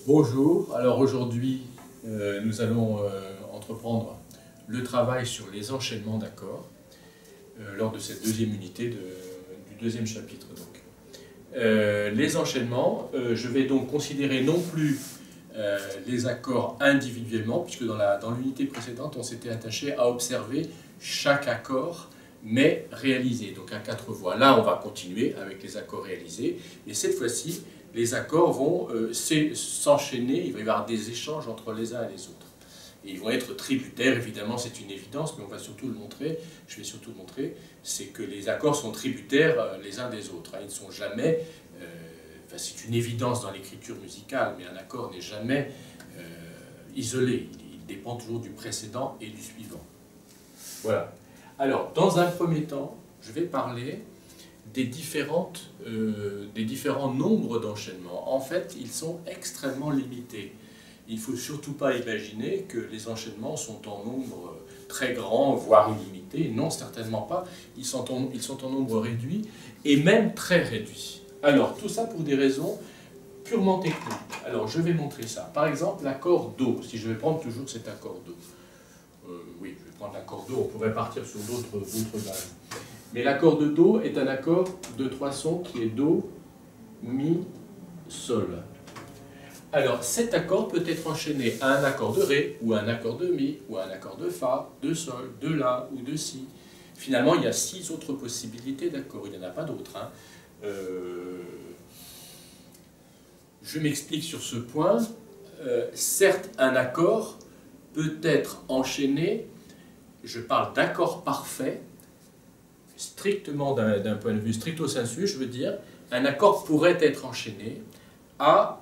Bonjour, alors aujourd'hui nous allons entreprendre le travail sur les enchaînements d'accords lors de cette deuxième unité du deuxième chapitre. Les enchaînements, je vais donc considérer non plus les accords individuellement, puisque dans l'unité précédente on s'était attaché à observer chaque accord mais réalisé, donc à 4 voix. Là on va continuer avec les accords réalisés, et cette fois-ci les accords vont s'enchaîner, il va y avoir des échanges entre les uns et les autres. Et ils vont être tributaires, évidemment c'est une évidence, mais on va surtout le montrer, je vais surtout le montrer, c'est que les accords sont tributaires les uns des autres. Ils ne sont jamais, c'est une évidence dans l'écriture musicale, mais un accord n'est jamais isolé, il dépend toujours du précédent et du suivant. Voilà. Alors, dans un premier temps, je vais parler des différents nombres d'enchaînements. En fait, ils sont extrêmement limités. Il ne faut surtout pas imaginer que les enchaînements sont en nombre très grand, voire illimité. Non, certainement pas. Ils sont en nombre réduit, et même très réduit. Alors, tout ça pour des raisons purement techniques. Alors, je vais montrer ça. Par exemple, l'accord Do, si je vais prendre toujours cet accord Do. Oui, je vais prendre l'accord Do, on pourrait partir sur d'autres bases. Mais l'accord de Do est un accord de 3 sons qui est Do, Mi, Sol. Alors cet accord peut être enchaîné à un accord de Ré, ou à un accord de Mi, ou à un accord de Fa, de Sol, de La ou de Si. Finalement, il y a 6 autres possibilités d'accords, il n'y en a pas d'autres. Je m'explique sur ce point. Certes, un accord peut être enchaîné, je parle d'accord parfait, strictement d'un point de vue stricto sensu, je veux dire, un accord pourrait être enchaîné à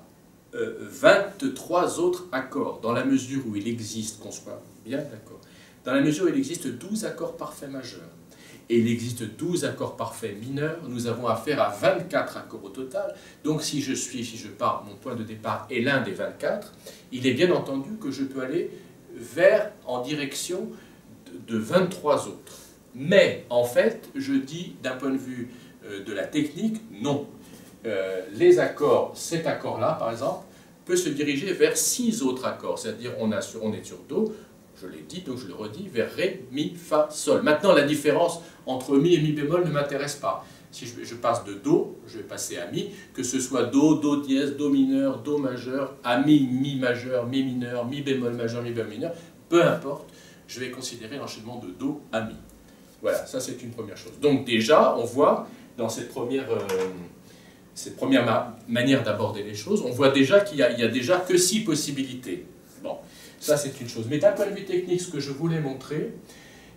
23 autres accords, dans la mesure où il existe, qu'on soit bien d'accord, dans la mesure où il existe 12 accords parfaits majeurs, et il existe 12 accords parfaits mineurs, nous avons affaire à 24 accords au total. Donc si je pars, mon point de départ est l'un des 24, il est bien entendu que je peux aller en direction de 23 autres. Mais, en fait, je dis d'un point de vue de la technique, non. Les accords, cet accord-là, par exemple, peut se diriger vers 6 autres accords. C'est-à-dire, on est sur Do, je l'ai dit, donc je le redis, vers Ré, Mi, Fa, Sol. Maintenant, la différence entre Mi et Mi bémol ne m'intéresse pas. Si je passe de Do, je vais passer à Mi, que ce soit Do, Do dièse, Do mineur, Do majeur, à Mi, Mi majeur, Mi mineur, Mi bémol majeur, Mi bémol mineur, peu importe, je vais considérer l'enchaînement de Do à Mi. Voilà, ça c'est une première chose. Donc déjà, on voit dans cette première manière d'aborder les choses, on voit déjà qu'il n'y a déjà que 6 possibilités. Bon, ça c'est une chose. Mais d'un point de vue technique, ce que je voulais montrer,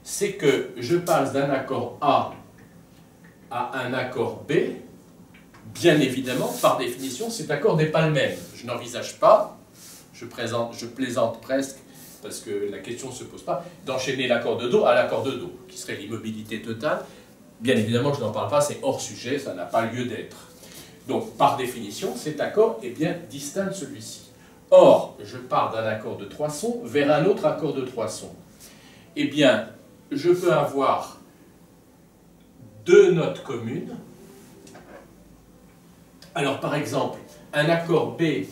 c'est que je passe d'un accord A à un accord B. Bien évidemment, par définition, cet accord n'est pas le même. Je n'envisage pas, je plaisante presque, parce que la question ne se pose pas, d'enchaîner l'accord de Do à l'accord de Do, qui serait l'immobilité totale. Bien évidemment, je n'en parle pas, c'est hors sujet, ça n'a pas lieu d'être. Donc, par définition, cet accord est bien distinct de celui-ci. Or, je pars d'un accord de 3 sons vers un autre accord de 3 sons. Eh bien, je peux avoir 2 notes communes. Alors, par exemple, un accord B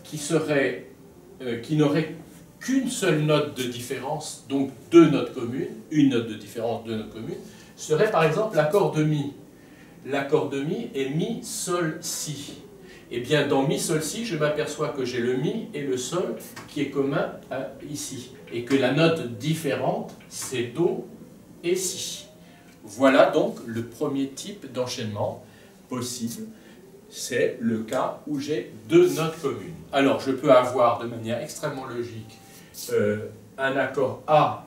qui n'aurait qu'une seule note de différence, donc 2 notes communes, une note de différence, 2 notes communes, serait par exemple l'accord de Mi. L'accord de Mi est Mi, Sol, Si. Eh bien, dans Mi, Sol, Si, je m'aperçois que j'ai le Mi et le Sol qui est commun ici, et que la note différente, c'est Do et Si. Voilà donc le premier type d'enchaînement possible. C'est le cas où j'ai 2 notes communes. Alors, je peux avoir de manière extrêmement logique un accord A,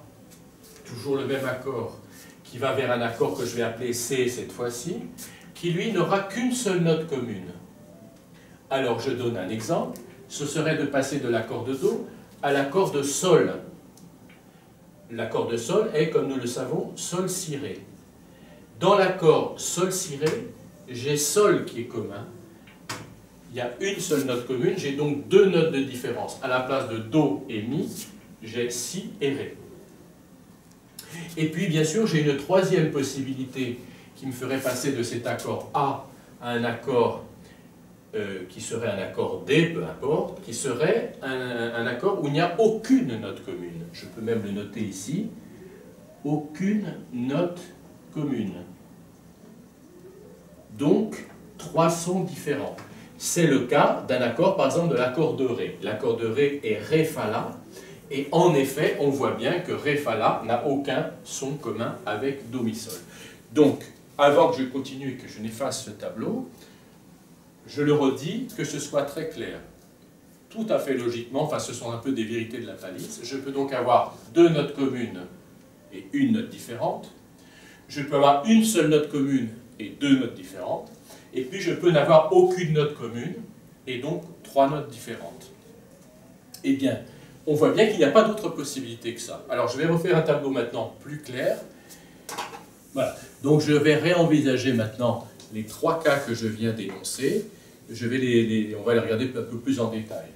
toujours le même accord, qui va vers un accord que je vais appeler C cette fois-ci, qui lui n'aura qu'une seule note commune. Alors, je donne un exemple, ce serait de passer de l'accord de Do à l'accord de Sol. L'accord de Sol est, comme nous le savons, Sol, Si, Ré. Dans l'accord Sol, Si, Ré, j'ai Sol qui est commun. Il y a une seule note commune, j'ai donc 2 notes de différence. À la place de Do et Mi, j'ai Si et Ré. Et puis, bien sûr, j'ai une troisième possibilité qui me ferait passer de cet accord A à un accord qui serait un accord D, peu importe, qui serait un accord où il n'y a aucune note commune. Je peux même le noter ici. Aucune note commune. Donc, 3 sons différents. C'est le cas d'un accord, par exemple, de l'accord de Ré. L'accord de Ré est Ré, Fa, La. Et en effet, on voit bien que Ré, Fa, La n'a aucun son commun avec Do, Mi, Sol. Donc, avant que je continue et que je n'efface ce tableau, je le redis, que ce soit très clair. Tout à fait logiquement, enfin ce sont un peu des vérités de la palisse, je peux donc avoir 2 notes communes et une note différente. Je peux avoir une seule note commune et 2 notes différentes. Et puis je peux n'avoir aucune note commune et donc 3 notes différentes. Eh bien, on voit bien qu'il n'y a pas d'autre possibilité que ça. Alors je vais refaire un tableau maintenant plus clair. Voilà. Donc je vais réenvisager maintenant les 3 cas que je viens d'énoncer. On va les regarder un peu plus en détail.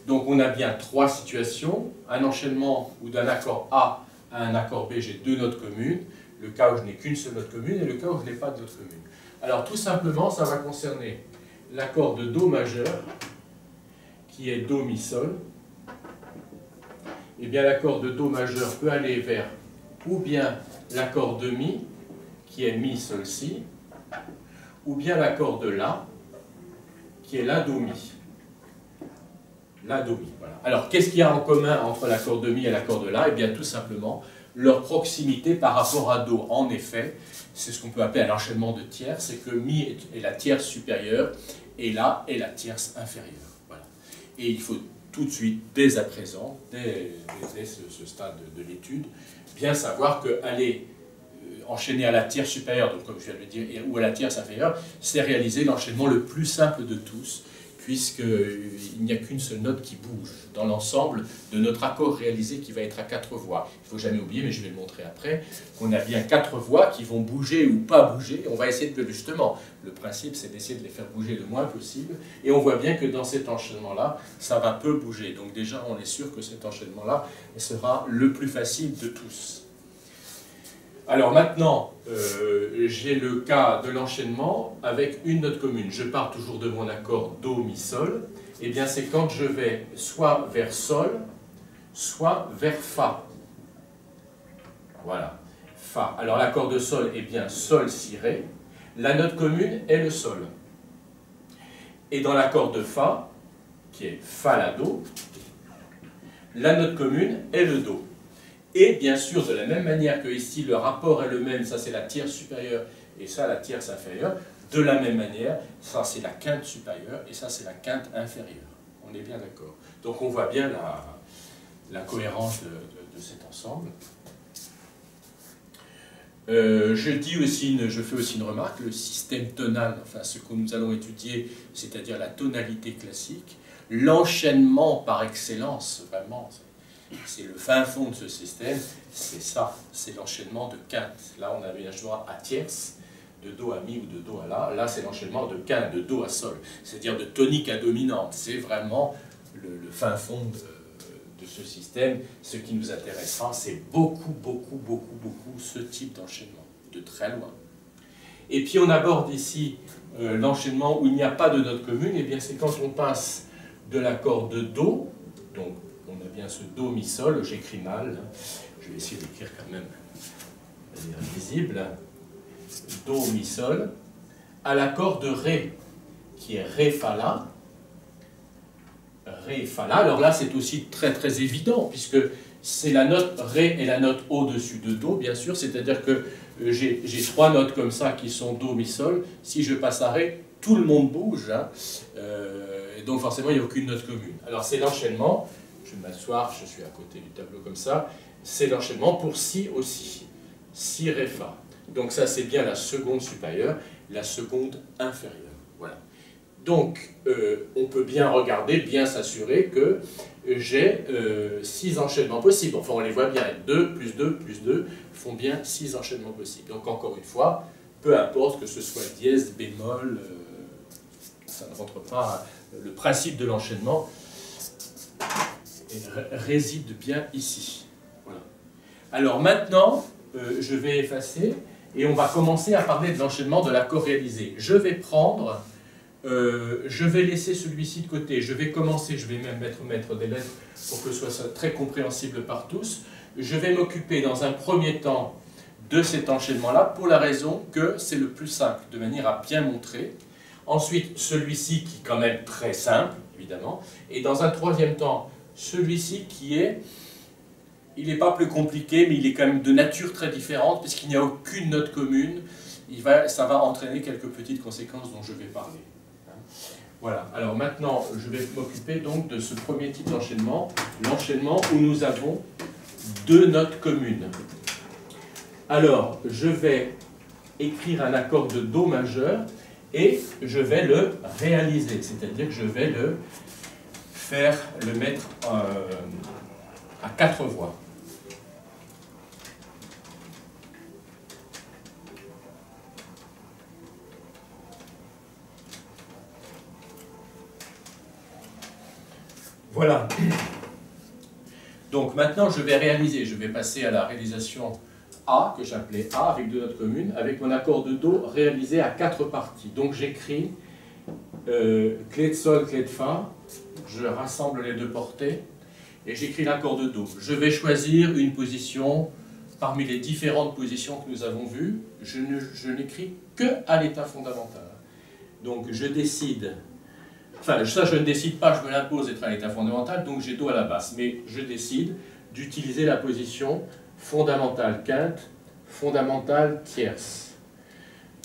Donc on a bien 3 situations. Un enchaînement où d'un accord A à un accord B, j'ai 2 notes communes. Le cas où je n'ai qu'une seule note commune et le cas où je n'ai pas de note commune. Alors tout simplement, ça va concerner l'accord de Do majeur, qui est Do, Mi, Sol. Eh bien l'accord de Do majeur peut aller vers ou bien l'accord de Mi, qui est Mi, Sol, Si, ou bien l'accord de La, qui est La, Do, Mi. La, Do, Mi, voilà. Alors qu'est-ce qu'il y a en commun entre l'accord de Mi et l'accord de La? Eh bien tout simplement leur proximité par rapport à Do. En effet, c'est ce qu'on peut appeler un enchaînement de tierces, c'est que Mi est la tierce supérieure et La est la tierce inférieure. Voilà. Et il faut tout de suite, dès à présent, dès ce stade de l'étude, bien savoir qu'aller enchaîner à la tierce supérieure, donc comme je viens de le dire, ou à la tierce inférieure, c'est réaliser l'enchaînement le plus simple de tous, puisqu'il n'y a qu'une seule note qui bouge dans l'ensemble de notre accord réalisé qui va être à 4 voix. Il ne faut jamais oublier, mais je vais le montrer après, qu'on a bien 4 voix qui vont bouger ou pas bouger. On va essayer de, justement, le principe c'est d'essayer de les faire bouger le moins possible, et on voit bien que dans cet enchaînement-là, ça va peu bouger. Donc déjà, on est sûr que cet enchaînement-là sera le plus facile de tous. Alors maintenant, j'ai le cas de l'enchaînement avec une note commune. Je pars toujours de mon accord Do, Mi, Sol. Eh bien, c'est quand je vais soit vers Sol, soit vers Fa. Voilà, Fa. Alors l'accord de Sol est bien Sol, Si, Ré. La note commune est le Sol. Et dans l'accord de Fa, qui est Fa, La, Do, la note commune est le Do. Et bien sûr, de la même manière que ici, le rapport est le même, ça c'est la tierce supérieure et ça la tierce inférieure, de la même manière, ça c'est la quinte supérieure et ça c'est la quinte inférieure. On est bien d'accord. Donc on voit bien la cohérence de cet ensemble. Je fais aussi une remarque, le système tonal, enfin ce que nous allons étudier, c'est-à-dire la tonalité classique, l'enchaînement par excellence, vraiment, c'est le fin fond de ce système, c'est ça, c'est l'enchaînement de quintes. Là, on avait bien choix à tierce, de Do à Mi ou de Do à La. Là, c'est l'enchaînement de quinte, de Do à Sol, c'est-à-dire de tonique à dominante. C'est vraiment le fin fond de ce système. Ce qui nous intéressera, c'est beaucoup ce type d'enchaînement, de très loin. Et puis, on aborde ici l'enchaînement où il n'y a pas de note commune. Et bien, c'est quand on passe de l'accord de Do, donc on a bien ce Do, Mi, Sol, j'écris mal, je vais essayer d'écrire quand même de manière visible, Do, Mi, Sol, à l'accord de Ré, qui est Ré, Fa, La, Ré, Fa, La. Alors là, c'est aussi très évident, puisque c'est la note Ré et la note au-dessus de Do, bien sûr, c'est-à-dire que j'ai 3 notes comme ça qui sont Do, Mi, Sol. Si je passe à Ré, tout le monde bouge, hein. Donc forcément, il n'y a aucune note commune. Alors c'est l'enchaînement. Je vais m'asseoir, je suis à côté du tableau comme ça, c'est l'enchaînement pour Si aussi, Si, Ré, Fa. Donc ça c'est bien la seconde supérieure, la seconde inférieure. Voilà. Donc on peut bien regarder, bien s'assurer que j'ai 6 enchaînements possibles. Enfin on les voit bien, 2 plus 2 plus 2 font bien 6 enchaînements possibles. Donc encore une fois, peu importe que ce soit dièse, bémol, ça ne rentre pas, le principe de l'enchaînement réside bien ici. Voilà. Alors maintenant, je vais effacer et on va commencer à parler de l'enchaînement de l'accord réalisé. Je vais prendre je vais laisser celui-ci de côté. Je vais commencer, je vais même mettre des lettres pour que ce soit très compréhensible par tous. Je vais m'occuper dans un premier temps de cet enchaînement-là pour la raison que c'est le plus simple, de manière à bien montrer. Ensuite, celui-ci qui est quand même très simple, évidemment. Et dans un troisième temps, celui-ci qui est, il n'est pas plus compliqué, mais il est quand même de nature très différente, puisqu'il n'y a aucune note commune. Ça va entraîner quelques petites conséquences dont je vais parler. Voilà, alors maintenant, je vais m'occuper donc de ce premier type d'enchaînement, l'enchaînement où nous avons deux notes communes. Alors, je vais écrire un accord de Do majeur et je vais le réaliser, c'est-à-dire que je vais le mettre à 4 voix. Voilà. Donc maintenant, je vais passer à la réalisation A, que j'appelais A, avec deux notes communes, avec mon accord de Do réalisé à 4 parties. Donc j'écris clé de Sol, clé de Fa, je rassemble les deux portées, et j'écris l'accord de Do. Je vais choisir une position parmi les différentes positions que nous avons vues. Je n'écris que à l'état fondamental. Donc je décide, enfin ça je ne décide pas, je me l'impose d'être à l'état fondamental, donc j'ai Do à la basse, mais je décide d'utiliser la position fondamentale quinte, fondamentale tierce.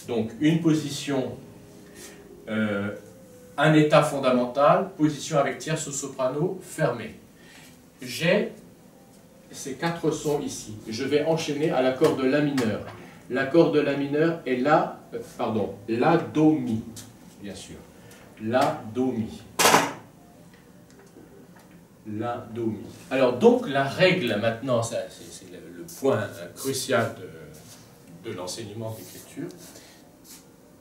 Donc une position, un état fondamental, position avec tierce au soprano, fermée. J'ai ces 4 sons ici. Je vais enchaîner à l'accord de La mineur. L'accord de La mineur est La, La, Do, Mi, bien sûr. La, Do, Mi. La, Do, Mi. Alors donc la règle maintenant, c'est le point crucial de l'enseignement d'écriture,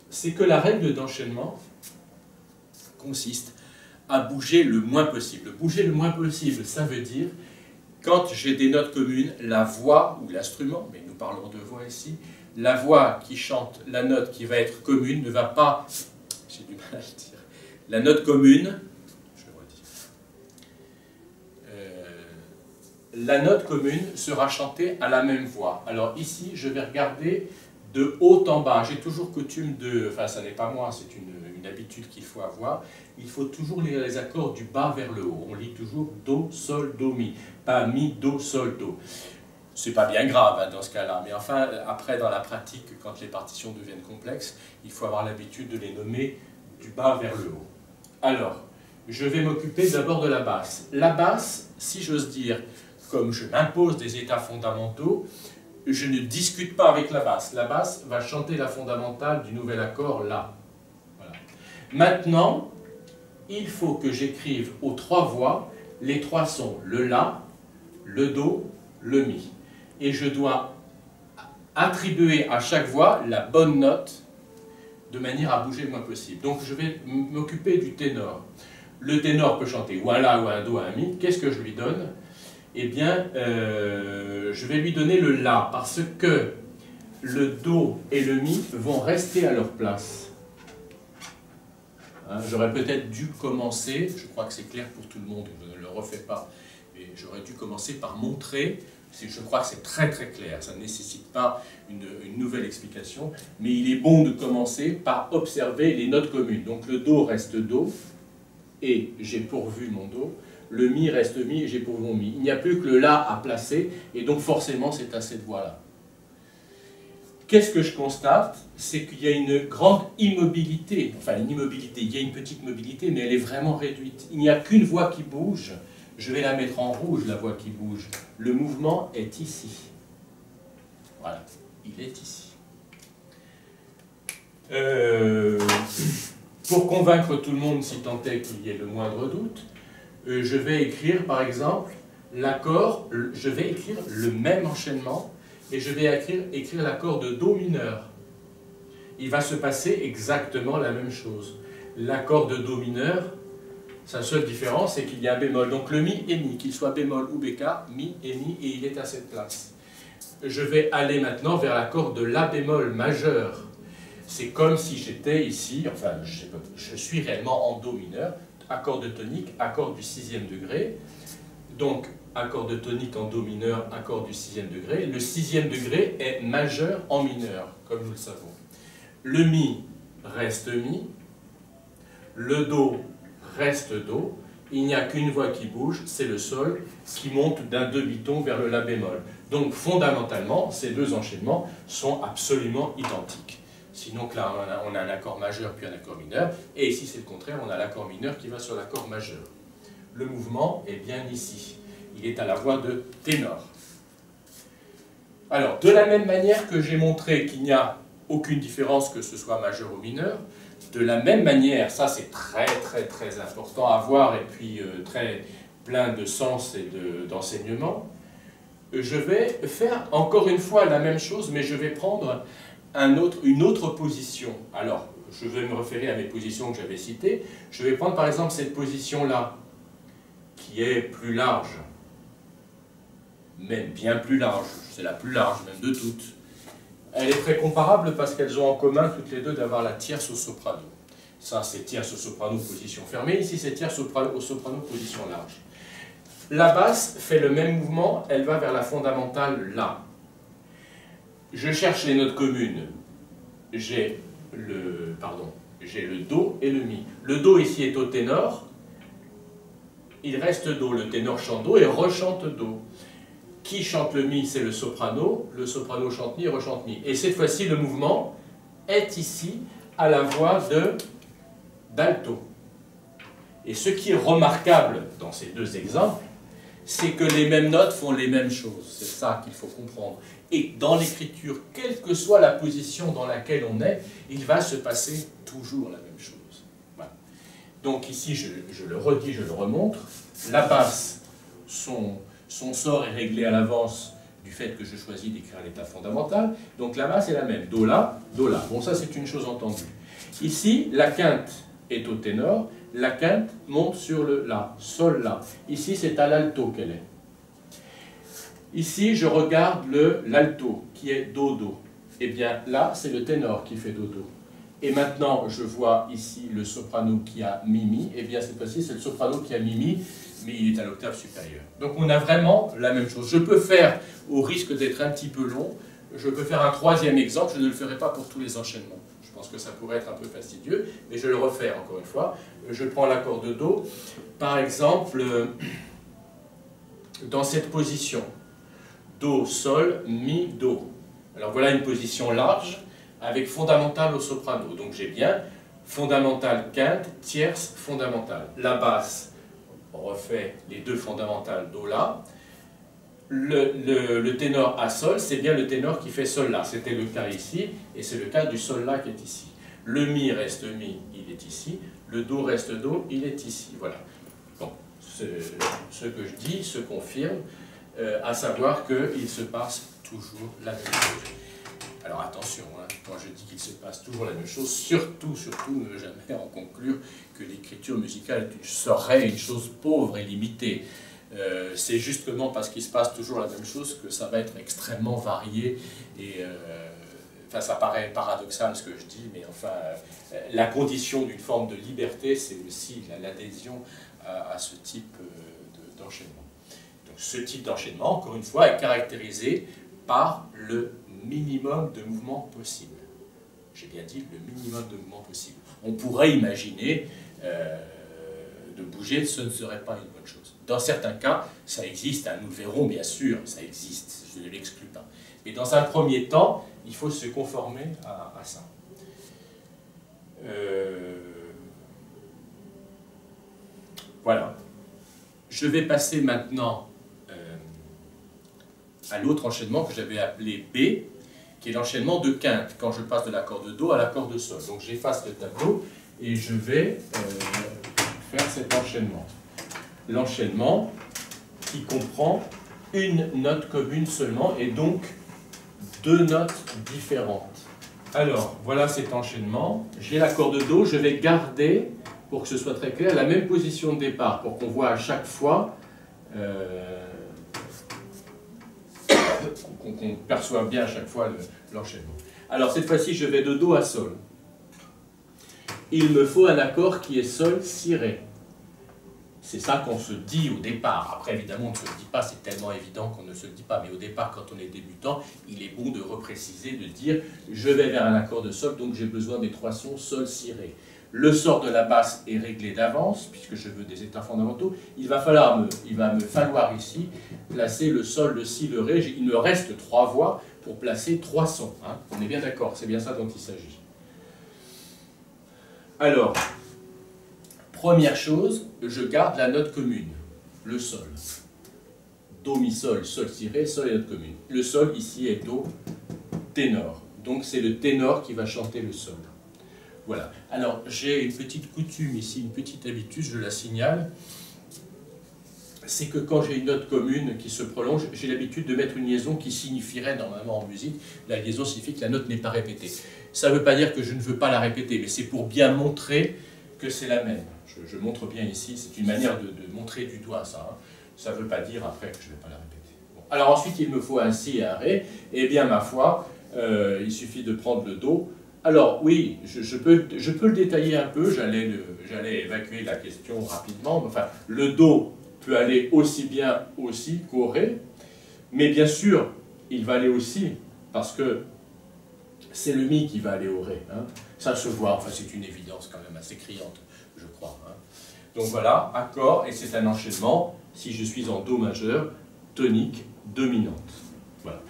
c'est que la règle d'enchaînement consiste à bouger le moins possible. Bouger le moins possible, ça veut dire, quand j'ai des notes communes, la voix ou l'instrument, mais nous parlons de voix ici, la voix qui chante la note qui va être commune ne va pas, j'ai du mal à le dire, la note commune, la note commune sera chantée à la même voix. Alors ici, je vais regarder de haut en bas. J'ai toujours coutume de, enfin ça n'est pas moi, c'est une habitude qu'il faut avoir, il faut toujours lire les accords du bas vers le haut. On lit toujours Do, Sol, Do, Mi, pas Mi, Do, Sol, Do. C'est pas bien grave hein, dans ce cas-là, mais enfin, après dans la pratique, quand les partitions deviennent complexes, il faut avoir l'habitude de les nommer du bas vers le haut. Alors, je vais m'occuper d'abord de la basse. La basse, si j'ose dire, comme je m'impose des états fondamentaux, je ne discute pas avec la basse. La basse va chanter la fondamentale du nouvel accord La. Voilà. Maintenant, il faut que j'écrive aux 3 voix les 3 sons, le La, le Do, le Mi. Et je dois attribuer à chaque voix la bonne note de manière à bouger le moins possible. Donc je vais m'occuper du ténor. Le ténor peut chanter ou un La, ou un Do, un Mi. Qu'est-ce que je lui donne? Eh bien, je vais lui donner le La, parce que le Do et le Mi vont rester à leur place. Hein, j'aurais peut-être dû commencer, je crois que c'est clair pour tout le monde, je ne le refais pas, mais j'aurais dû commencer par montrer, je crois que c'est très très clair, ça ne nécessite pas une nouvelle explication, mais il est bon de commencer par observer les notes communes. Donc le Do reste Do, et j'ai pourvu mon Do. Le Mi reste Mi et j'ai pourvu mon Mi. Il n'y a plus que le La à placer, et donc forcément c'est à cette voix-là. Qu'est-ce que je constate? C'est qu'il y a une grande immobilité, enfin une immobilité, il y a une petite mobilité, mais elle est vraiment réduite. Il n'y a qu'une voix qui bouge, je vais la mettre en rouge, la voix qui bouge. Le mouvement est ici. Voilà, il est ici. Pour convaincre tout le monde, si tant est qu'il y ait le moindre doute, je vais écrire par exemple l'accord, je vais écrire le même enchaînement et je vais écrire l'accord de Do mineur. Il va se passer exactement la même chose. L'accord de Do mineur, sa seule différence c'est qu'il y a un bémol. Donc le Mi et Mi, qu'il soit bémol ou béca, Mi et Mi, et il est à cette place. Je vais aller maintenant vers l'accord de La bémol majeur. C'est comme si j'étais ici, enfin je suis réellement en Do mineur, accord de tonique, accord du 6e degré, donc accord de tonique en Do mineur, accord du 6e degré. Le 6e degré est majeur en mineur, comme nous le savons. Le Mi reste Mi, le Do reste Do, il n'y a qu'une voix qui bouge, c'est le Sol, qui monte d'un demi-ton vers le La bémol. Donc fondamentalement, ces deux enchaînements sont absolument identiques. Sinon que là, on a un accord majeur puis un accord mineur, et ici c'est le contraire, on a l'accord mineur qui va sur l'accord majeur. Le mouvement est bien ici, il est à la voix de ténor. Alors, de la même manière que j'ai montré qu'il n'y a aucune différence que ce soit majeur ou mineur, de la même manière, ça c'est très important à voir et puis très plein de sens et d'enseignement, je vais faire encore une fois la même chose, mais je vais prendre une autre position. Alors, je vais me référer à mes positions que j'avais citées. Je vais prendre par exemple cette position-là, qui est plus large, même bien plus large, c'est la plus large même de toutes. Elle est très comparable parce qu'elles ont en commun toutes les deux d'avoir la tierce au soprano. Ça, c'est tierce au soprano, position fermée. Ici, c'est tierce au soprano, position large. La basse fait le même mouvement, elle va vers la fondamentale La. Je cherche les notes communes. J'ai le Do et le Mi. Le Do ici est au ténor. Il reste Do. Le ténor chante Do et rechante Do. Qui chante le Mi, c'est le soprano chante Mi et rechante Mi. Et cette fois-ci, le mouvement est ici à la voix d'alto. Et ce qui est remarquable dans ces deux exemples, c'est que les mêmes notes font les mêmes choses. C'est ça qu'il faut comprendre. Et dans l'écriture, quelle que soit la position dans laquelle on est, il va se passer toujours la même chose. Voilà. Donc ici, je le redis, je le remontre. La basse, son sort est réglé à l'avance du fait que je choisis d'écrire l'état fondamental. Donc la basse est la même. Do, La, Do, La. Bon, ça c'est une chose entendue. Ici, la quinte est au ténor. La quinte monte sur le La, Sol, La. Ici, c'est à l'alto qu'elle est. Ici, je regarde l'alto, qui est Do, Do. Eh bien, là, c'est le ténor qui fait Do, Do. Et maintenant, je vois ici le soprano qui a Mi, Mi. Eh bien, cette fois-ci, c'est le soprano qui a Mi, Mi, mais il est à l'octave supérieure. Donc, on a vraiment la même chose. Je peux faire, au risque d'être un petit peu long, je peux faire un troisième exemple. Je ne le ferai pas pour tous les enchaînements. Je pense que ça pourrait être un peu fastidieux, mais je le refais encore une fois. Je prends l'accord de Do. Par exemple, dans cette position, Do, Sol, Mi, Do. Alors voilà une position large avec fondamentale au soprano. Donc j'ai bien fondamentale quinte, tierce, fondamentale. La basse refait les deux fondamentales Do, La. Le ténor à Sol, c'est bien le ténor qui fait Sol, La. C'était le cas ici, et c'est le cas du Sol, La qui est ici. Le Mi reste Mi, il est ici. Le Do reste Do, il est ici. Voilà. Bon, ce que je dis se confirme, à savoir qu'il se passe toujours la même chose. Alors attention, hein, quand je dis qu'il se passe toujours la même chose, surtout ne jamais en conclure que l'écriture musicale serait une chose pauvre et limitée. C'est justement parce qu'il se passe toujours la même chose que ça va être extrêmement varié et enfin, ça paraît paradoxal ce que je dis, mais enfin, la condition d'une forme de liberté, c'est aussi l'adhésion à ce type d'enchaînement. Donc ce type d'enchaînement, encore une fois, est caractérisé par le minimum de mouvements possible. J'ai bien dit le minimum de mouvements possible. On pourrait imaginer de bouger, ce ne serait pas une bonne chose. Dans certains cas, ça existe, hein, nous le verrons bien sûr, ça existe, je ne l'exclus pas. Mais dans un premier temps, il faut se conformer à ça. Voilà. Je vais passer maintenant à l'autre enchaînement que j'avais appelé B, qui est l'enchaînement de quinte, quand je passe de l'accord de Do à l'accord de Sol. Donc j'efface le tableau et je vais faire cet enchaînement. L'enchaînement qui comprend une note commune seulement et donc deux notes différentes. Alors, voilà cet enchaînement. J'ai l'accord de Do, je vais garder, pour que ce soit très clair, la même position de départ, pour qu'on voit à chaque fois, qu'on perçoive bien à chaque fois l'enchaînement. Alors cette fois-ci, je vais de Do à Sol. Il me faut un accord qui est Sol, Si, Ré. C'est ça qu'on se dit au départ. Après, évidemment, on ne se le dit pas, c'est tellement évident qu'on ne se le dit pas. Mais au départ, quand on est débutant, il est bon de repréciser, de dire « je vais vers un accord de Sol, donc j'ai besoin des trois sons Sol, Si, Ré ». Le sort de la basse est réglé d'avance, puisque je veux des états fondamentaux. Il va me falloir ici placer le Sol, le Si, le Ré. Il me reste trois voix pour placer trois sons. Hein. On est bien d'accord, c'est bien ça dont il s'agit. Alors, première chose, je garde la note commune, le Sol. Do, Mi, Sol, Sol, Si, Ré, Sol est note commune. Le Sol ici est Do, ténor. Donc c'est le ténor qui va chanter le Sol. Voilà. Alors, j'ai une petite coutume ici, une petite habitude, je la signale. C'est que quand j'ai une note commune qui se prolonge, j'ai l'habitude de mettre une liaison qui signifierait, normalement en musique, la liaison signifie que la note n'est pas répétée. Ça ne veut pas dire que je ne veux pas la répéter, mais c'est pour bien montrer que c'est la même. Je montre bien ici, c'est une manière de montrer du doigt ça. Hein. Ça ne veut pas dire après que je ne vais pas la répéter. Bon. Alors ensuite, il me faut un Si et un Ré. Eh bien, ma foi, il suffit de prendre le Do. Alors oui, je peux le détailler un peu, j'allais évacuer la question rapidement. Enfin, le Do peut aller aussi bien aussi qu'au Ré, mais bien sûr, il va aller aussi, parce que c'est le Mi qui va aller au Ré. Hein. Ça se voit, enfin c'est une évidence quand même assez criante, je crois. Hein. Donc voilà, accord, et c'est un enchaînement, si je suis en Do majeur, tonique, dominante. Voilà.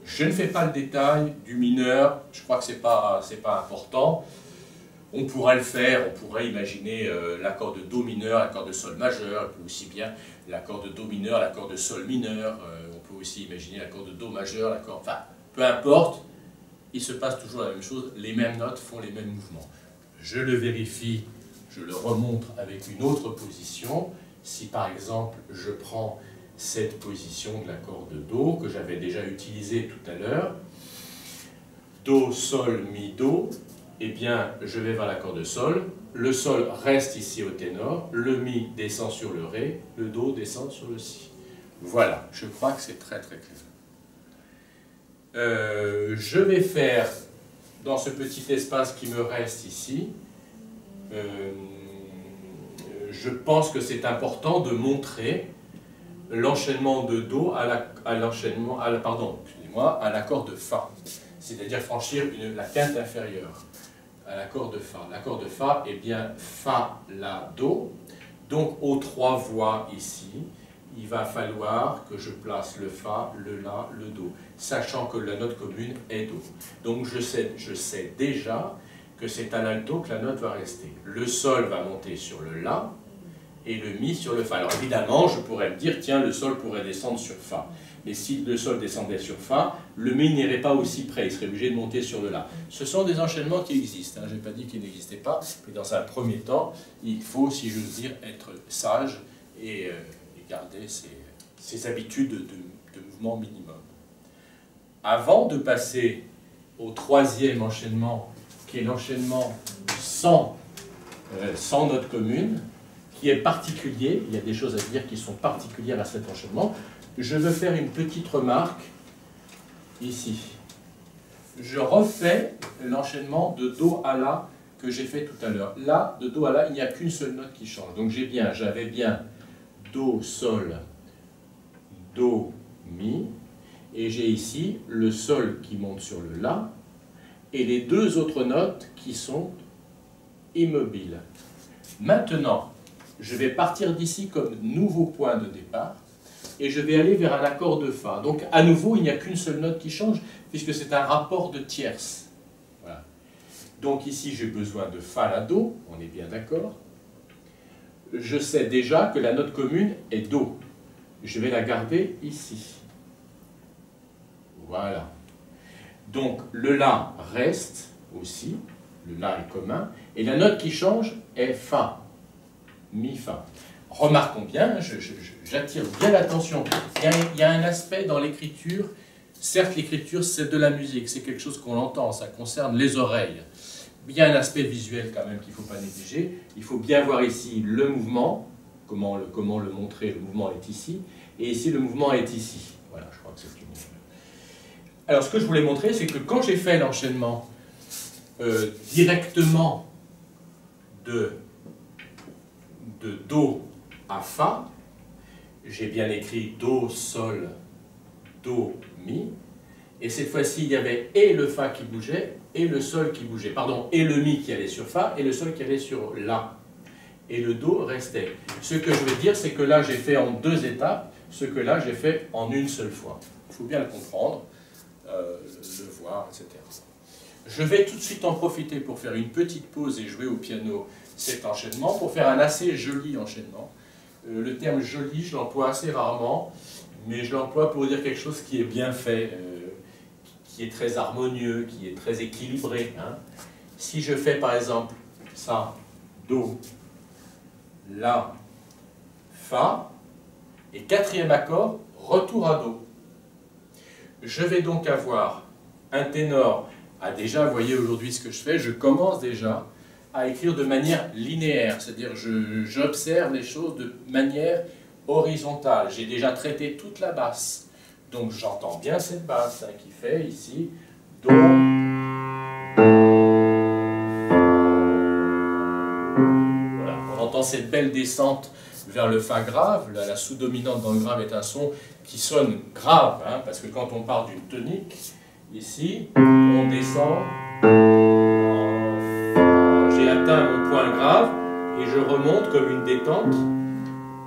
Je ne fais pas le détail du mineur, je crois que ce n'est pas important. On pourrait le faire, on pourrait imaginer l'accord de Do mineur, l'accord de Sol majeur, on peut aussi bien l'accord de Do mineur, l'accord de Sol mineur, on peut aussi imaginer l'accord de Do majeur, l'accord... Enfin, peu importe, il se passe toujours la même chose, les mêmes notes font les mêmes mouvements. Je le vérifie, je le remontre avec une autre position. Si par exemple, je prends cette position de l'accord de Do, que j'avais déjà utilisé tout à l'heure, Do, Sol, Mi, Do, eh bien, je vais vers l'accord de Sol, le Sol reste ici au ténor, le Mi descend sur le Ré, le Do descend sur le Si. Voilà, je crois que c'est très très clair. Je vais faire, dans ce petit espace qui me reste ici, je pense que c'est important de montrer l'enchaînement de Do à l'accord de Fa, c'est-à-dire franchir la quinte inférieure à l'accord de Fa. L'accord de Fa est bien Fa, La, Do. Donc aux trois voix ici, il va falloir que je place le Fa, le La, le Do, sachant que la note commune est Do. Donc je sais déjà que c'est à l'alto que la note va rester. Le Sol va monter sur le La et le Mi sur le Fa. Alors évidemment, je pourrais me dire, tiens, le Sol pourrait descendre sur Fa. Mais si le Sol descendait sur Fa, le Mi n'irait pas aussi près, il serait obligé de monter sur le La. Ce sont des enchaînements qui existent, hein. Je n'ai pas dit qu'ils n'existaient pas, mais dans un premier temps, il faut, si j'ose dire, être sage et garder ses habitudes de mouvement minimum. Avant de passer au troisième enchaînement, qui est l'enchaînement sans note commune, qui est particulier, il y a des choses à dire qui sont particulières à cet enchaînement, je veux faire une petite remarque ici. Je refais l'enchaînement de Do à La que j'ai fait tout à l'heure. Là, de Do à La, il n'y a qu'une seule note qui change. Donc j'avais bien Do, Sol, Do, Mi, et j'ai ici le Sol qui monte sur le La, et les deux autres notes qui sont immobiles. Maintenant, je vais partir d'ici comme nouveau point de départ, et je vais aller vers un accord de Fa. Donc à nouveau, il n'y a qu'une seule note qui change, puisque c'est un rapport de tierces. Voilà. Donc ici, j'ai besoin de Fa, La, Do, on est bien d'accord. Je sais déjà que la note commune est Do. Je vais la garder ici. Voilà. Donc le La reste aussi, le La est commun, et la note qui change est Fa, Mi, Fa. Remarquons bien, j'attire bien l'attention, il y a un aspect dans l'écriture, certes l'écriture c'est de la musique, c'est quelque chose qu'on entend, ça concerne les oreilles. Il y a un aspect visuel quand même qu'il ne faut pas négliger, il faut bien voir ici le mouvement, comment le montrer, le mouvement est ici, et ici le mouvement est ici. Voilà, je crois que c'est une... Alors ce que je voulais montrer, c'est que quand j'ai fait l'enchaînement directement de Do à Fa, j'ai bien écrit Do, Sol, Do, Mi, et cette fois-ci il y avait et le Fa qui bougeait, et le Sol qui bougeait, pardon, et le Mi qui allait sur Fa, et le Sol qui allait sur La. Et le Do restait. Ce que je veux dire, c'est que là j'ai fait en 2 étapes, ce que là j'ai fait en une seule fois. Il faut bien le comprendre, le voir, etc. Je vais tout de suite en profiter pour faire une petite pause et jouer au piano cet enchaînement, pour faire un assez joli enchaînement. Le terme joli, je l'emploie assez rarement, mais je l'emploie pour dire quelque chose qui est bien fait, qui est très harmonieux, qui est très équilibré. Hein. Si je fais par exemple ça, Do, La, Fa, et 4e accord, retour à Do. Je vais donc avoir un ténor. Déjà, vous voyez aujourd'hui ce que je fais, je commence déjà à écrire de manière linéaire, c'est-à-dire j'observe les choses de manière horizontale. J'ai déjà traité toute la basse, donc j'entends bien cette basse hein, qui fait ici Do. Voilà, on entend cette belle descente vers le Fa grave. La sous-dominante dans le grave est un son qui sonne grave, hein, parce que quand on part d'une tonique, ici, on descend, j'ai atteint mon point grave, et je remonte comme une détente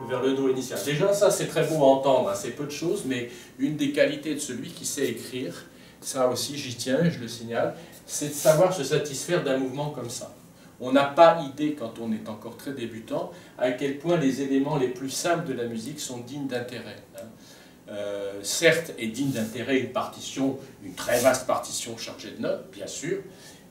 vers le Do initial. Déjà, ça c'est très beau à entendre, hein, c'est peu de choses, mais une des qualités de celui qui sait écrire, ça aussi j'y tiens, je le signale, c'est de savoir se satisfaire d'un mouvement comme ça. On n'a pas idée, quand on est encore très débutant, à quel point les éléments les plus simples de la musique sont dignes d'intérêt. Hein. Certes, est digne d'intérêt une partition, une très vaste partition chargée de notes, bien sûr,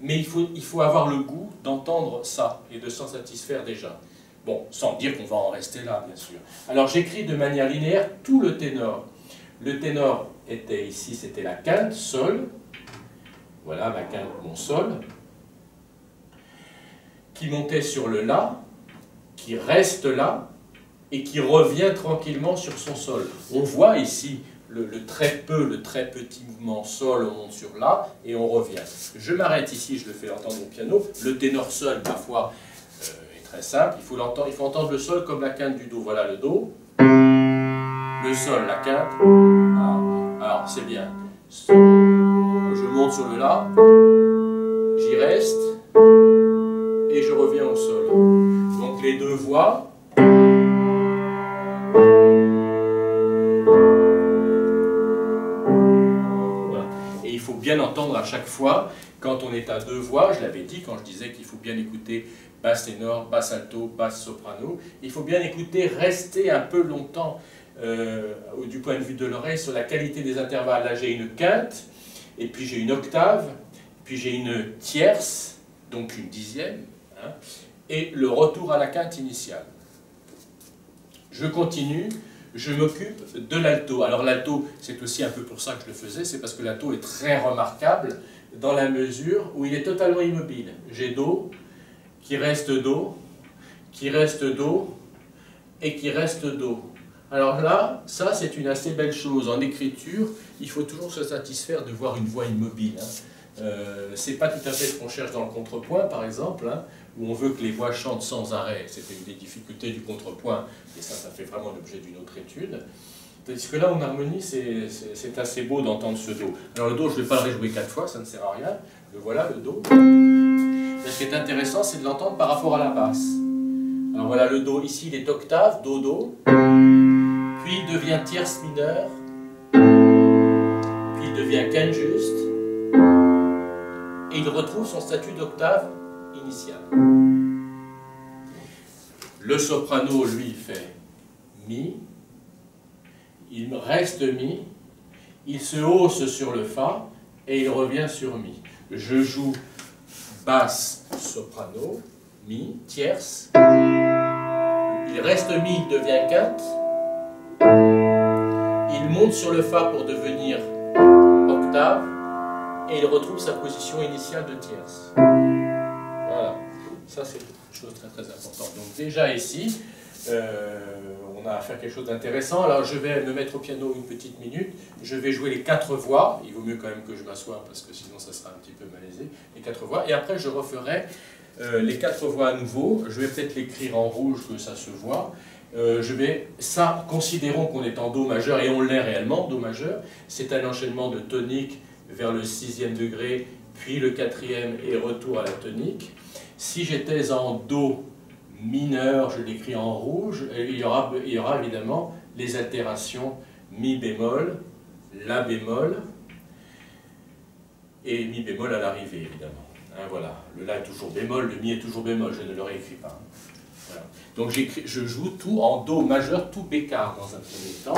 mais il faut avoir le goût d'entendre ça et de s'en satisfaire déjà. Bon, sans dire qu'on va en rester là, bien sûr. Alors j'écris de manière linéaire tout le ténor. Le ténor était ici, c'était la quinte, Sol. Voilà ma quinte, mon Sol. Qui montait sur le La, qui reste là, et qui revient tranquillement sur son Sol. On voit ici le très petit mouvement Sol, on monte sur La, et on revient. Je m'arrête ici, je le fais entendre au piano. Le ténor Sol, parfois, est très simple. Il faut entendre le Sol comme la quinte du Do. Voilà le Do. Le Sol, la quinte. Alors, c'est bien. Je monte sur le La, j'y reste, et je reviens au Sol. Donc les deux voix. Voilà. Et il faut bien entendre à chaque fois, quand on est à 2 voix, je l'avais dit quand je disais qu'il faut bien écouter basse ténor, basse alto, basse soprano, il faut bien écouter, rester un peu longtemps du point de vue de l'oreille sur la qualité des intervalles. Là j'ai une quinte, et puis j'ai une octave, puis j'ai une tierce, donc une dixième, hein, et le retour à la quinte initiale. Je continue, je m'occupe de l'alto. Alors l'alto, c'est aussi un peu pour ça que je le faisais, c'est parce que l'alto est très remarquable dans la mesure où il est totalement immobile. J'ai Do, qui reste Do, qui reste Do, et qui reste Do. Alors là, ça c'est une assez belle chose. En écriture, il faut toujours se satisfaire de voir une voix immobile. Hein. C'est pas tout à fait ce qu'on cherche dans le contrepoint, par exemple, hein, où on veut que les voix chantent sans arrêt. C'était une des difficultés du contrepoint, et ça fait vraiment l'objet d'une autre étude. Tandis que là, en harmonie, c'est assez beau d'entendre ce Do. Alors le Do, je ne vais pas le rejouer 4 fois, ça ne sert à rien. Le voilà, le Do. Mais ce qui est intéressant, c'est de l'entendre par rapport à la basse. Alors voilà, le Do, ici, il est octave, Do, Do. Puis il devient tierce mineure. Puis il devient quinte juste. Et il retrouve son statut d'octave initial. Le soprano, lui, fait Mi. Il reste Mi. Il se hausse sur le Fa. Et il revient sur Mi. Je joue basse, soprano, Mi, tierce. Il reste Mi, il devient quinte. Il monte sur le Fa pour devenir octave. Et il retrouve sa position initiale de tierce. Voilà. Ça, c'est une chose très très importante. Donc déjà ici, on a à faire quelque chose d'intéressant. Alors je vais me mettre au piano une petite minute. Je vais jouer les 4 voix. Il vaut mieux quand même que je m'assoie parce que sinon ça sera un petit peu malaisé. Les 4 voix. Et après je referai les 4 voix à nouveau. Je vais peut-être l'écrire en rouge que ça se voit. Ça, considérons qu'on est en Do majeur, et on l'est réellement, Do majeur. C'est un enchaînement de tonique vers le 6e degré, puis le 4e et retour à la tonique. Si j'étais en Do mineur, je l'écris en rouge, il y aura évidemment les altérations Mi bémol, La bémol, et Mi bémol à l'arrivée, évidemment. Hein, voilà, le La est toujours bémol, le Mi est toujours bémol, je ne le réécris pas. Voilà. Donc je joue tout en Do majeur, tout bécard dans un premier temps.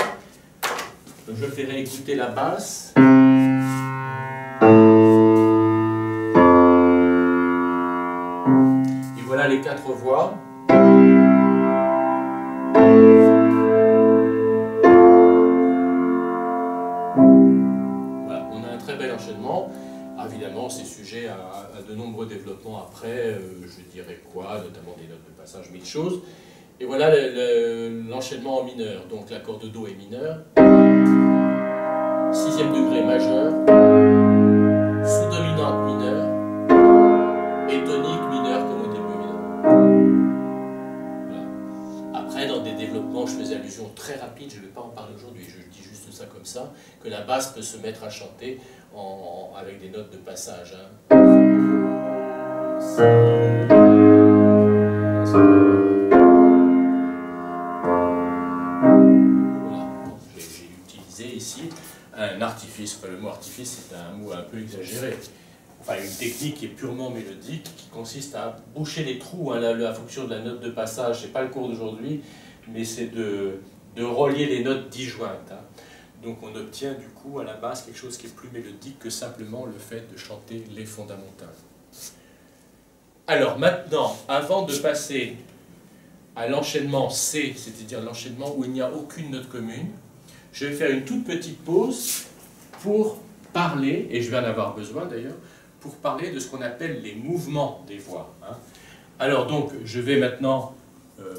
Je ferai écouter la basse. Et voilà les 4 voix. Voilà, on a un très bel enchaînement. Évidemment, c'est sujet à de nombreux développements après, je dirais quoi, notamment des notes de passage, mille choses. Et voilà l'enchaînement en mineur. Donc l'accord de Do est mineur, 6e degré majeur, sous-dominante mineure, et tonique mineure comme au début, évidemment. Voilà. Après, dans des développements, je faisais allusion très rapide, je ne vais pas en parler aujourd'hui, je dis juste ça comme ça, que la basse peut se mettre à chanter avec des notes de passage. Hein. Voilà, j'ai utilisé ici un artifice. Enfin, le mot artifice, c'est un mot un peu exagéré. Enfin, une technique qui est purement mélodique, qui consiste à boucher les trous. Hein, la fonction de la note de passage, c'est pas le cours d'aujourd'hui, mais c'est de relier les notes disjointes. Hein. Donc on obtient du coup à la basse quelque chose qui est plus mélodique que simplement le fait de chanter les fondamentales. Alors maintenant, avant de passer à l'enchaînement C, c'est-à-dire l'enchaînement où il n'y a aucune note commune, je vais faire une toute petite pause pour parler, et je vais en avoir besoin d'ailleurs, pour parler de ce qu'on appelle les mouvements des voix. Hein. Alors donc, je vais maintenant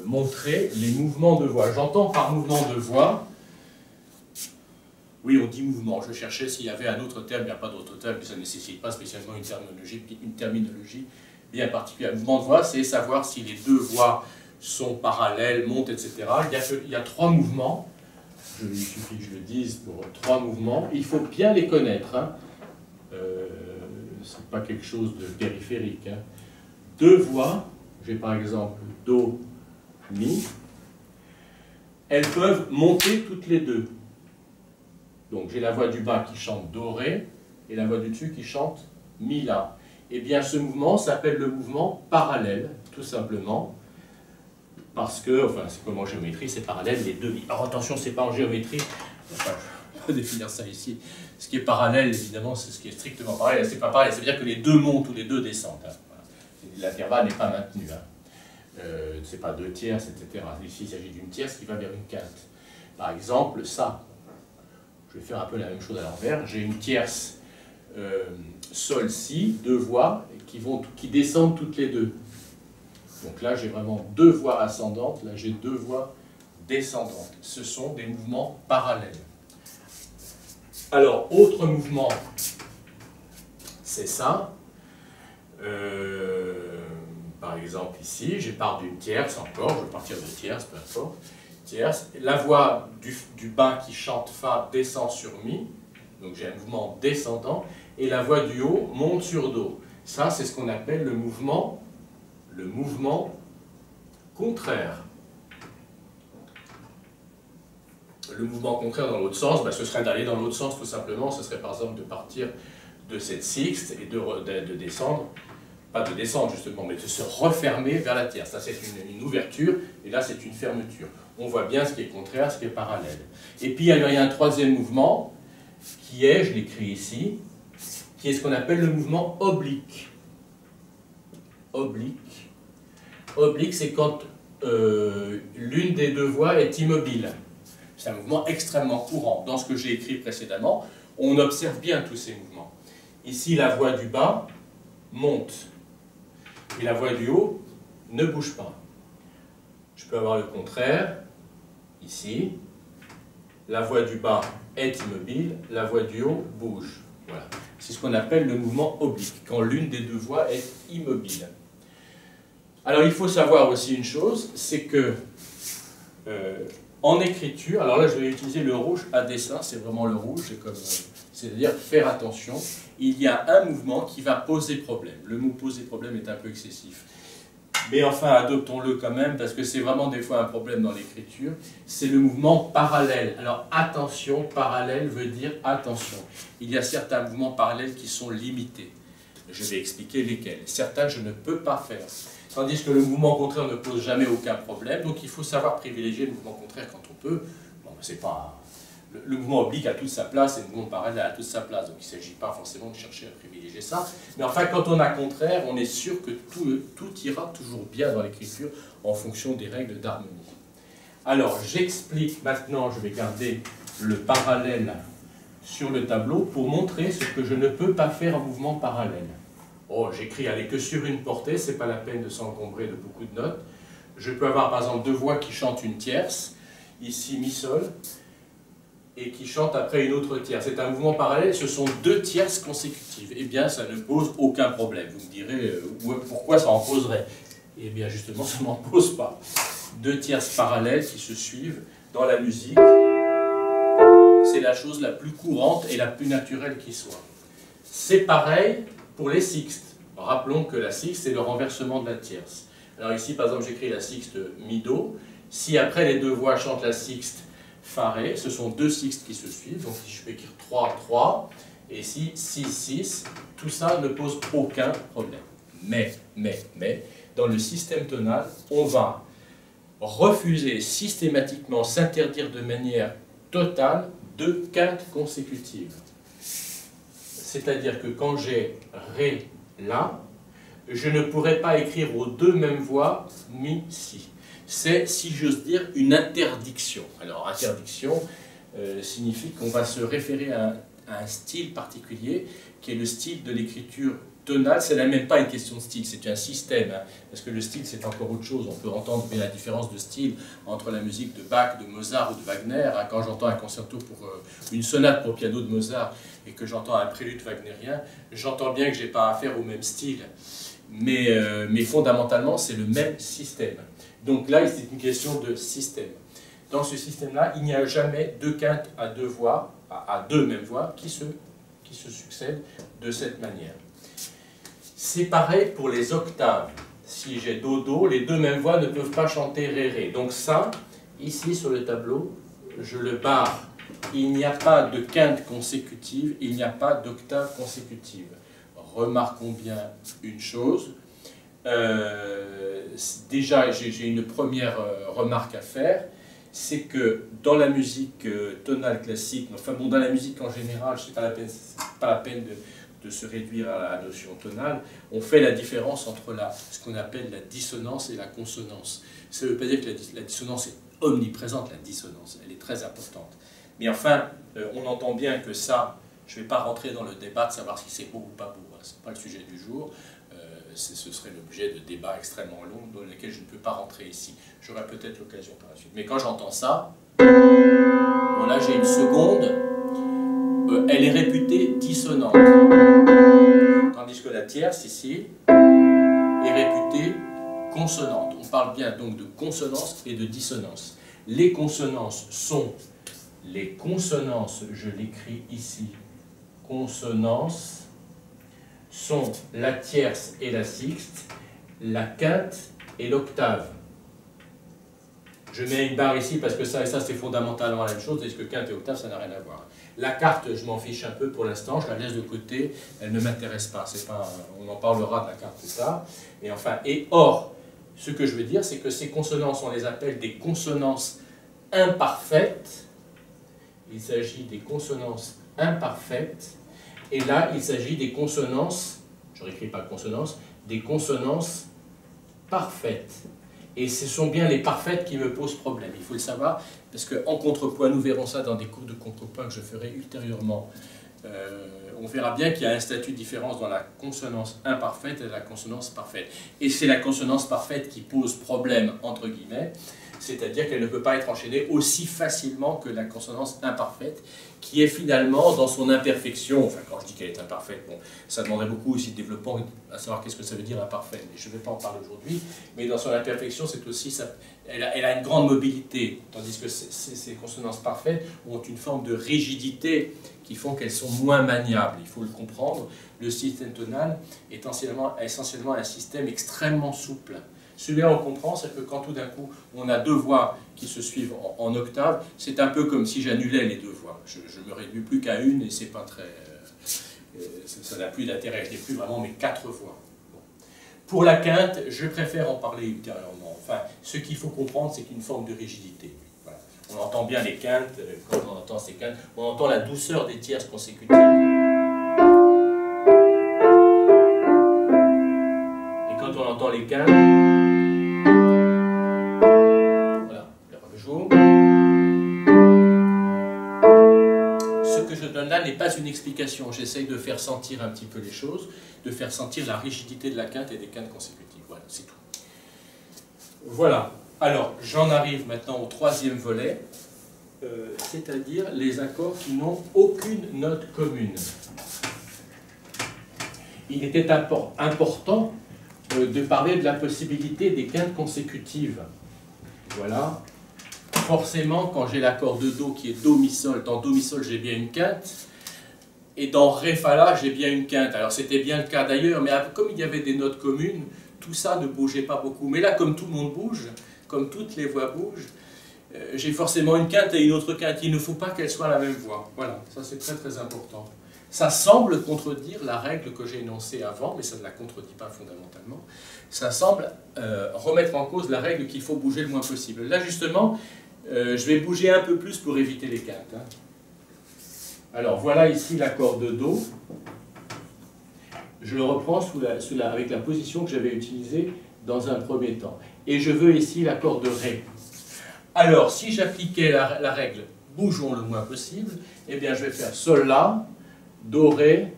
montrer les mouvements de voix. J'entends par mouvement de voix, oui, on dit mouvement. Je cherchais s'il y avait un autre terme, il n'y a pas d'autre terme, mais ça ne nécessite pas spécialement une terminologie bien particulière. Le mouvement de voix, c'est savoir si les deux voix sont parallèles, montent, etc. Il y a 3 mouvements. Il suffit que je le dise pour 3 mouvements. Il faut bien les connaître. Hein. Ce n'est pas quelque chose de périphérique. Hein. 2 voix, j'ai par exemple Do, Mi. Elles peuvent monter toutes les deux. Donc j'ai la voix du bas qui chante Do, Ré, et la voix du dessus qui chante Mi, La. Eh bien ce mouvement s'appelle le mouvement parallèle, tout simplement, parce que, enfin c'est comme en géométrie, c'est parallèle les deux. Alors attention, c'est pas en géométrie, enfin je peux définir ça ici. Ce qui est parallèle, évidemment, c'est ce qui est strictement parallèle. C'est pas pareil, ça veut dire que les deux montent ou les deux descendent. Hein. Voilà. L'intervalle n'est pas maintenu. Hein. C'est pas 2 tierces, etc. Ici il s'agit d'une tierce qui va vers une quinte. Par exemple, ça. Je vais faire un peu la même chose à l'envers. J'ai une tierce Sol, Si, 2 voix qui descendent toutes les deux. Donc là, j'ai vraiment 2 voix ascendantes, là j'ai 2 voix descendantes. Ce sont des mouvements parallèles. Alors, autre mouvement, c'est ça. Par exemple ici, je pars d'une tierce encore, je vais partir de tierce, peu importe. Tierce. La voix du bas qui chante Fa descend sur Mi, donc j'ai un mouvement descendant, et la voix du haut monte sur Do. Ça, c'est ce qu'on appelle le mouvement contraire. Le mouvement contraire dans l'autre sens, ben, ce serait d'aller dans l'autre sens tout simplement, ce serait par exemple de partir de cette sixte et de descendre, pas de descendre justement, mais de se refermer vers la tierce. Ça c'est une ouverture, et là c'est une fermeture. On voit bien ce qui est contraire, ce qui est parallèle. Et puis il y a un 3e mouvement, qui est, je l'écris ici, qui est ce qu'on appelle le mouvement oblique. Oblique. Oblique, c'est quand l'une des 2 voix est immobile. C'est un mouvement extrêmement courant. Dans ce que j'ai écrit précédemment, on observe bien tous ces mouvements. Ici, la voix du bas monte. Et la voix du haut ne bouge pas. Je peux avoir le contraire, ici. La voix du bas est immobile, la voix du haut bouge. Voilà. C'est ce qu'on appelle le mouvement oblique, quand l'une des deux voix est immobile. Alors il faut savoir aussi une chose, c'est que en écriture, alors là je vais utiliser le rouge à dessein, c'est vraiment le rouge, c'est-à-dire faire attention, il y a un mouvement qui va poser problème. Le mot poser problème est un peu excessif. Mais enfin, adoptons-le quand même, parce que c'est vraiment des fois un problème dans l'écriture, c'est le mouvement parallèle. Alors attention, parallèle veut dire attention. Il y a certains mouvements parallèles qui sont limités. Je vais expliquer lesquels. Certains, je ne peux pas faire. Tandis que le mouvement contraire ne pose jamais aucun problème, donc il faut savoir privilégier le mouvement contraire quand on peut. Bon, c'est pas... Le mouvement oblique a toute sa place et le mouvement parallèle a toute sa place, donc il ne s'agit pas forcément de chercher à privilégier ça. Mais enfin, quand on a contraire, on est sûr que tout ira toujours bien dans l'écriture en fonction des règles d'harmonie. Alors, j'explique maintenant, je vais garder le parallèle sur le tableau pour montrer ce que je ne peux pas faire en mouvement parallèle. Oh, j'écris allez que sur une portée, c'est pas la peine de s'encombrer de beaucoup de notes. Je peux avoir par exemple deux voix qui chantent une tierce, ici mi sol, et qui chantent après une autre tierce. C'est un mouvement parallèle, ce sont deux tierces consécutives. Eh bien, ça ne pose aucun problème. Vous me direz, pourquoi ça en poserait? Eh bien, justement, ça n'en pose pas. Deux tierces parallèles qui se suivent dans la musique, c'est la chose la plus courante et la plus naturelle qui soit. C'est pareil pour les sixtes. Rappelons que la sixte, c'est le renversement de la tierce. Alors ici, par exemple, j'écris la sixte mi-do. Si après les deux voix chantent la sixte fa ré, ce sont deux sixtes qui se suivent. Donc si je peux écrire 3, 3, et ici 6, 6, tout ça ne pose aucun problème. Mais, dans le système tonal, on va refuser systématiquement, s'interdire de manière totale deux quintes consécutives. C'est-à-dire que quand j'ai ré là, je ne pourrais pas écrire aux deux mêmes voix mi, si. C'est, si j'ose dire, une interdiction. Alors, interdiction signifie qu'on va se référer à un style particulier, qui est le style de l'écriture tonale. Ce n'est même pas une question de style, c'est un système. Hein, parce que le style, c'est encore autre chose. On peut entendre bien la différence de style entre la musique de Bach, de Mozart ou de Wagner. Hein, quand j'entends un concerto pour une sonate pour piano de Mozart et que j'entends un prélude wagnérien, j'entends bien que je n'ai pas affaire au même style. Mais fondamentalement, c'est le même système. Donc là, c'est une question de système. Dans ce système-là, il n'y a jamais deux quintes à deux voix, à deux mêmes voix, qui se succèdent de cette manière. C'est pareil pour les octaves. Si j'ai do, do, les deux mêmes voix ne peuvent pas chanter ré, ré. Donc ça, ici sur le tableau, je le barre. Il n'y a pas de quinte consécutive, il n'y a pas d'octave consécutive. Remarquons bien une chose. Déjà, j'ai une première remarque à faire, c'est que dans la musique tonale classique, enfin bon, dans la musique en général, ce n'est pas la peine de se réduire à la notion tonale, on fait la différence entre ce qu'on appelle la dissonance et la consonance. Ça ne veut pas dire que la dissonance est omniprésente, la dissonance, elle est très importante. Mais enfin, on entend bien que ça, je ne vais pas rentrer dans le débat de savoir si c'est beau ou pas beau, hein. Ce n'est pas le sujet du jour. Ce serait l'objet de débats extrêmement longs dans lesquels je ne peux pas rentrer ici. J'aurai peut-être l'occasion par la suite. Mais quand j'entends ça, bon là j'ai une seconde, elle est réputée dissonante. Tandis que la tierce ici est réputée consonante. On parle bien donc de consonance et de dissonance. Les consonances sont les consonances, je l'écris ici, consonances, sont la tierce et la sixte, la quinte et l'octave. Je mets une barre ici parce que ça et ça c'est fondamentalement la même chose, est-ce que quinte et octave ça n'a rien à voir. La carte, je m'en fiche un peu pour l'instant, je la laisse de côté, elle ne m'intéresse pas, on en parlera de la carte plus tard. Et enfin, or, ce que je veux dire c'est que ces consonances, on les appelle des consonances imparfaites. Il s'agit des consonances imparfaites. Et là, il s'agit des consonances, je n'écris pas consonance, des consonances parfaites. Et ce sont bien les parfaites qui me posent problème, il faut le savoir, parce qu'en contrepoint, nous verrons ça dans des cours de contrepoint que je ferai ultérieurement on verra bien qu'il y a un statut de différence dans la consonance imparfaite et la consonance parfaite. Et c'est la consonance parfaite qui pose problème, entre guillemets, c'est-à-dire qu'elle ne peut pas être enchaînée aussi facilement que la consonance imparfaite, qui est finalement dans son imperfection, enfin quand je dis qu'elle est imparfaite, bon, ça demanderait beaucoup aussi de développement à savoir qu'est-ce que ça veut dire imparfaite, mais je ne vais pas en parler aujourd'hui, mais dans son imperfection, c'est aussi ça, elle a une grande mobilité, tandis que ces consonances parfaites ont une forme de rigidité qui font qu'elles sont moins maniables, il faut le comprendre. Le système tonal est essentiellement un système extrêmement souple. Celui-là, on comprend, c'est que quand tout d'un coup, on a deux voix qui se suivent en octave, c'est un peu comme si j'annulais les deux voix. Je me réduis plus qu'à une et c'est pas très... ça n'a plus d'intérêt, je n'ai plus vraiment mes quatre voix. Bon. Pour la quinte, je préfère en parler ultérieurement. Enfin, ce qu'il faut comprendre, c'est qu'une forme de rigidité. Voilà. On entend bien les quintes, quand on entend ces quintes, on entend la douceur des tierces consécutives. Et quand on entend les quintes, voilà, je joue. Ce que je donne là n'est pas une explication, j'essaye de faire sentir un petit peu les choses, de faire sentir la rigidité de la quinte et des quintes consécutives. Voilà, c'est tout. Voilà. Alors, j'en arrive maintenant au troisième volet, c'est-à-dire les accords qui n'ont aucune note commune. Il était important de parler de la possibilité des quintes consécutives. Voilà. Forcément, quand j'ai l'accord de Do qui est Do, Mi, Sol, dans Do, Mi, Sol, j'ai bien une quinte, et dans Ré, Fa, La, j'ai bien une quinte. Alors, c'était bien le cas d'ailleurs, mais comme il y avait des notes communes, tout ça ne bougeait pas beaucoup. Mais là, comme tout le monde bouge, comme toutes les voix bougent, j'ai forcément une quinte et une autre quinte. Il ne faut pas qu'elles soient la même voix. Voilà, ça c'est très très important. Ça semble contredire la règle que j'ai énoncée avant, mais ça ne la contredit pas fondamentalement. Ça semble remettre en cause la règle qu'il faut bouger le moins possible. Là justement, je vais bouger un peu plus pour éviter les quintes. Hein. Alors voilà ici l'accord de Do. Je le reprends avec la position que j'avais utilisée dans un premier temps. Et je veux ici l'accord de Ré. Alors, si j'appliquais la règle « bougeons le moins possible », eh bien, je vais faire Sol, La, Do, Ré,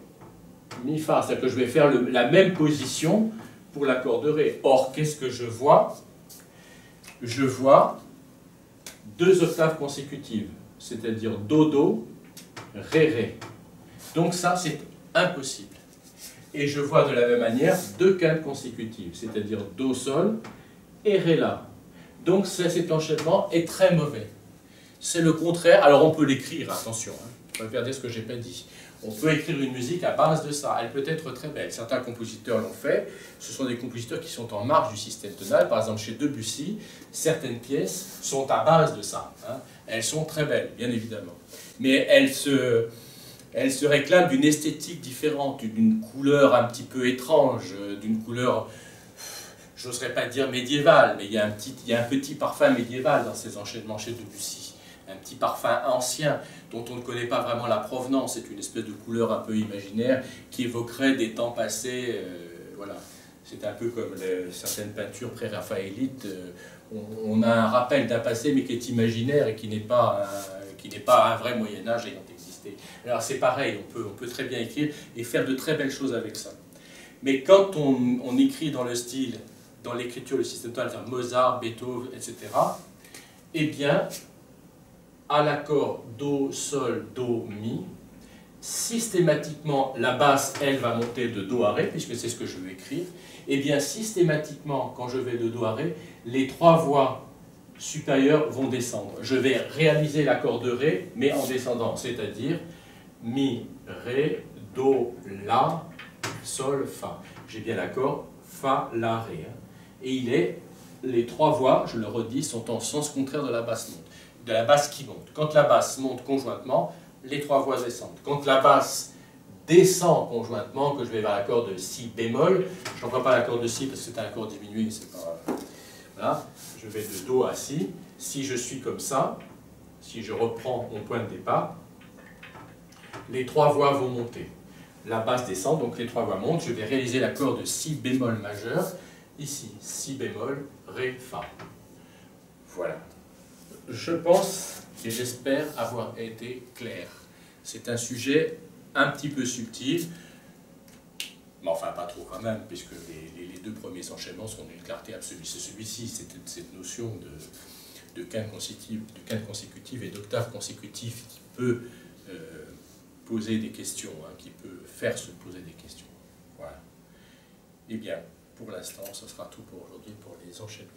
Mi, Fa. C'est-à-dire que je vais faire la même position pour l'accord de Ré. Or, qu'est-ce que je vois? Je vois deux octaves consécutives, c'est-à-dire Do, Do, Ré, Ré. Donc ça, c'est impossible. Et je vois de la même manière deux quintes consécutives, c'est-à-dire Do, Sol et Ré, La. Donc cet enchaînement est très mauvais. C'est le contraire. Alors on peut l'écrire, attention, hein. Je vais regarder ce que je n'ai pas dit. On peut écrire une musique à base de ça. Elle peut être très belle. Certains compositeurs l'ont fait. Ce sont des compositeurs qui sont en marge du système tonal. Par exemple, chez Debussy, certaines pièces sont à base de ça. Hein. Elles sont très belles, bien évidemment. Mais elles se réclament d'une esthétique différente, d'une couleur un petit peu étrange, d'une couleur, j'oserais pas dire médiévale, mais il y a un petit parfum médiéval dans ces enchaînements chez Debussy. Un petit parfum ancien dont on ne connaît pas vraiment la provenance. C'est une espèce de couleur un peu imaginaire qui évoquerait des temps passés. Voilà. C'est un peu comme certaines peintures pré-raphaélites. On a un rappel d'un passé mais qui est imaginaire et qui n'est pas un vrai Moyen-Âge ayant existé. Alors c'est pareil, on peut très bien écrire et faire de très belles choses avec ça. Mais quand on écrit dans le style, dans l'écriture, le système tonal, Mozart, Beethoven, etc., eh bien, à l'accord Do, Sol, Do, Mi, systématiquement, la basse, elle, va monter de Do à Ré, puisque c'est ce que je veux écrire. Et bien, systématiquement, quand je vais de Do à Ré, les trois voix supérieures vont descendre. Je vais réaliser l'accord de Ré, mais en descendant, c'est-à-dire Mi, Ré, Do, La, Sol, Fa. J'ai bien l'accord Fa, La, Ré. Et les trois voix, je le redis, sont en sens contraire de la basse monte. De la basse qui monte. Quand la basse monte conjointement, les trois voix descendent. Quand la basse descend conjointement, que je vais vers l'accord de Si bémol, je n'emploie pas l'accord de Si parce que c'est un accord diminué, c'est pas... Voilà, je vais de Do à Si. Si je suis comme ça, si je reprends mon point de départ, les trois voix vont monter. La basse descend, donc les trois voix montent. Je vais réaliser l'accord de Si bémol majeur. Ici, Si bémol, Ré, Fa. Voilà. Je pense et j'espère avoir été clair. C'est un sujet un petit peu subtil, mais enfin pas trop quand même, puisque les deux premiers enchaînements sont d'une clarté absolue. C'est celui-ci, cette notion de quinte consécutive et d'octave consécutive qui peut poser des questions, hein, qui peut faire se poser des questions. Voilà. Eh bien, pour l'instant, ce sera tout pour aujourd'hui pour les enchaînements.